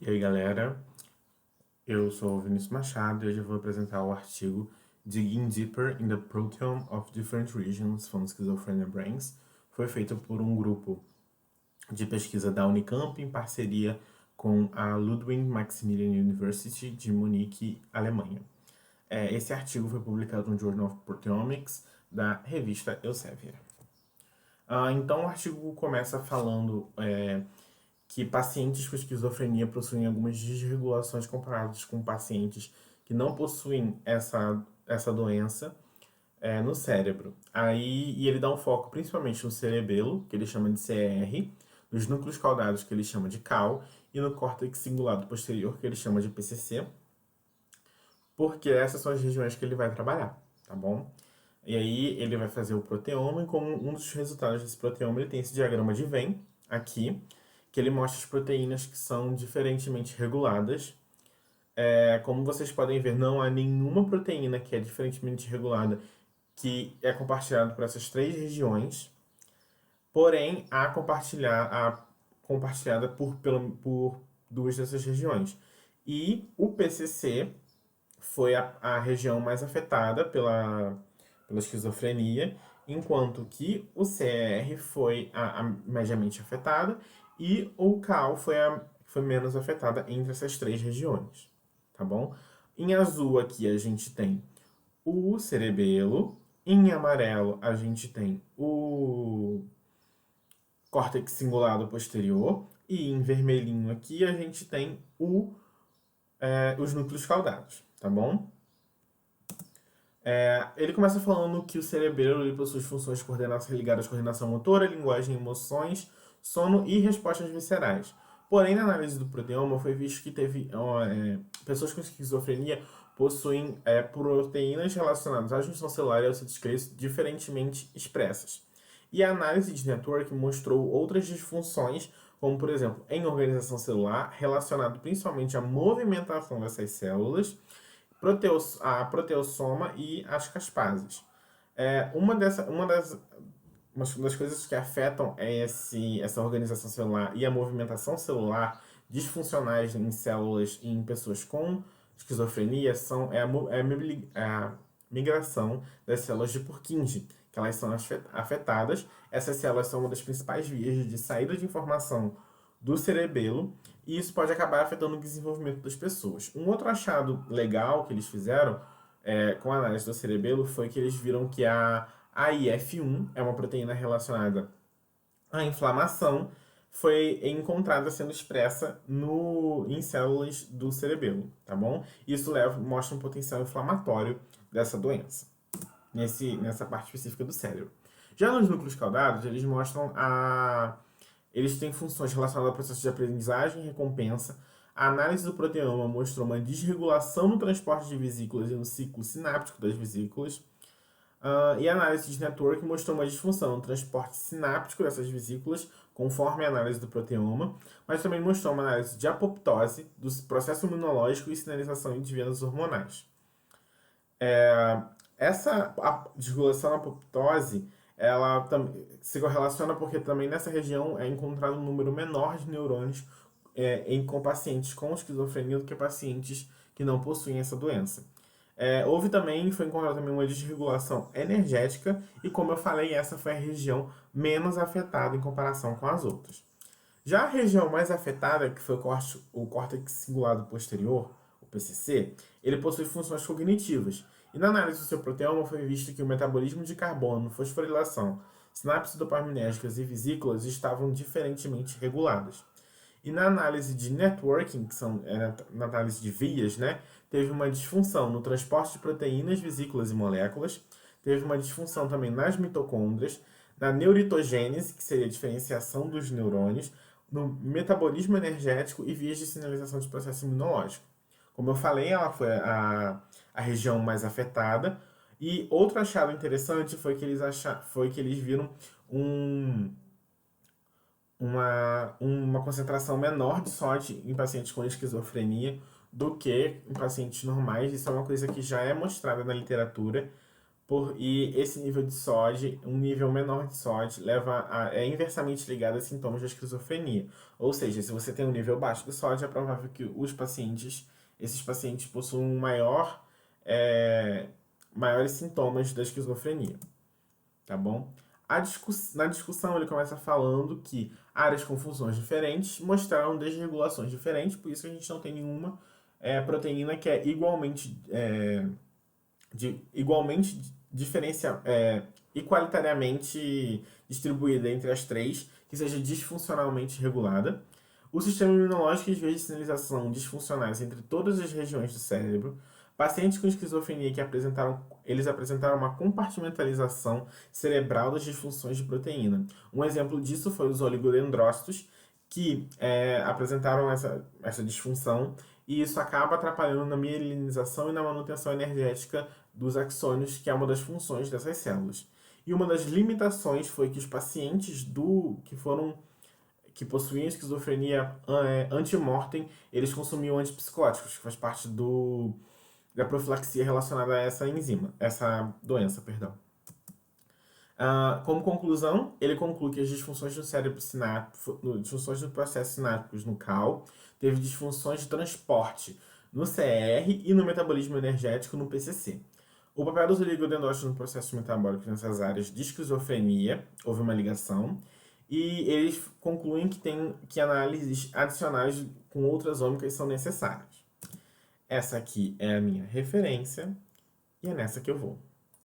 E aí, galera, eu sou o Vinícius Machado e hoje eu vou apresentar o artigo Digging Deeper in the Proteome of Different Regions from Schizophrenia Brains. Foi feito por um grupo de pesquisa da Unicamp em parceria com a Ludwig Maximilian University de Munique, Alemanha. Esse artigo foi publicado no Journal of Proteomics da revista Elsevier. Então, o artigo começa falando que pacientes com esquizofrenia possuem algumas desregulações comparadas com pacientes que não possuem essa doença no cérebro. E ele dá um foco principalmente no cerebelo, que ele chama de CR, nos núcleos caudados, que ele chama de CAU, e no córtex cingulado posterior, que ele chama de PCC, porque essas são as regiões que ele vai trabalhar, tá bom? E aí ele vai fazer o proteoma, e como um dos resultados desse proteoma, ele tem esse diagrama de Venn aqui, que ele mostra as proteínas que são diferentemente reguladas. Como vocês podem ver, não há nenhuma proteína que é diferentemente regulada que é compartilhada por essas três regiões, porém há compartilhada por duas dessas regiões. E o PCC foi a região mais afetada pela esquizofrenia, enquanto que o CR foi a mediamente afetada e o CAU foi menos afetada entre essas três regiões, tá bom? Em azul aqui a gente tem o cerebelo, em amarelo a gente tem o córtex cingulado posterior e em vermelhinho aqui a gente tem os núcleos caudados, tá bom? Ele começa falando que o cerebelo ele possui funções de coordenação ligadas à coordenação motora, linguagem, emoções, sono e respostas viscerais. Porém, na análise do proteoma, foi visto que pessoas com esquizofrenia possuem proteínas relacionadas à junção celular e ao citoscleto diferentemente expressas. E a análise de network mostrou outras disfunções, como, por exemplo, em organização celular, relacionado principalmente à movimentação dessas células, a proteossoma e as caspases. Uma das coisas que afetam essa organização celular e a movimentação celular disfuncionais em células em pessoas com esquizofrenia a migração das células de Purkinje, que elas são afetadas. Essas células são uma das principais vias de saída de informação do cerebelo e isso pode acabar afetando o desenvolvimento das pessoas. Um outro achado legal que eles fizeram com a análise do cerebelo foi que eles viram que a AIF1 é uma proteína relacionada à inflamação, foi encontrada sendo expressa em células do cerebelo, tá bom? Isso mostra um potencial inflamatório dessa doença, nessa parte específica do cérebro. Já nos núcleos caudados, eles têm funções relacionadas ao processo de aprendizagem e recompensa. A análise do proteoma mostrou uma desregulação no transporte de vesículas e no ciclo sináptico das vesículas. E a análise de network mostrou uma disfunção no transporte sináptico dessas vesículas, conforme a análise do proteoma, mas também mostrou uma análise de apoptose do processo imunológico e sinalização de vias hormonais. Essa desregulação na apoptose ela se correlaciona porque também nessa região é encontrado um número menor de neurônios com pacientes com esquizofrenia do que pacientes que não possuem essa doença. Foi encontrada também uma desregulação energética e, como eu falei, essa foi a região menos afetada em comparação com as outras. Já a região mais afetada, que foi o córtex cingulado posterior, o PCC, ele possui funções cognitivas. E na análise do seu proteoma foi visto que o metabolismo de carbono, fosforilação, sinapses dopaminérgicas e vesículas estavam diferentemente reguladas. E na análise de networking, que são na análise de vias, né, teve uma disfunção no transporte de proteínas, vesículas e moléculas, teve uma disfunção também nas mitocôndrias, na neuritogênese, que seria a diferenciação dos neurônios, no metabolismo energético e vias de sinalização de processo imunológico. Como eu falei, ela foi a região mais afetada. E outro achado interessante foi que eles viram uma concentração menor de SOD em pacientes com esquizofrenia do que em pacientes normais. Isso é uma coisa que já é mostrada na literatura, E esse nível de SOD, um nível menor de SOD, é inversamente ligado a sintomas da esquizofrenia. Ou seja, se você tem um nível baixo de SOD, é provável que esses pacientes possuam é, maiores sintomas da esquizofrenia, tá bom? Na discussão ele começa falando que áreas com funções diferentes mostraram desregulações diferentes, por isso que a gente não tem nenhuma proteína que é igualmente equalitariamente distribuída entre as três, que seja disfuncionalmente regulada. O sistema imunológico e as vias de sinalização disfuncionais entre todas as regiões do cérebro. Pacientes com esquizofrenia eles apresentaram uma compartimentalização cerebral das disfunções de proteína. Um exemplo disso foi os oligodendrócitos, que apresentaram essa disfunção, e isso acaba atrapalhando na mielinização e na manutenção energética dos axônios, que é uma das funções dessas células. E uma das limitações foi que os pacientes que possuíam esquizofrenia antemortem, eles consumiam antipsicóticos, que faz parte da profilaxia relacionada a essa doença, perdão. Como conclusão, ele conclui que as disfunções do cérebro disfunções dos processos sinápticos no CAL, teve disfunções de transporte no CR e no metabolismo energético no PCC. O papel dos oligodendrócitos no processo metabólico nessas áreas de esquizofrenia, houve uma ligação, e eles concluem que análises adicionais com outras ômicas são necessárias. Essa aqui é a minha referência, e é nessa que eu vou.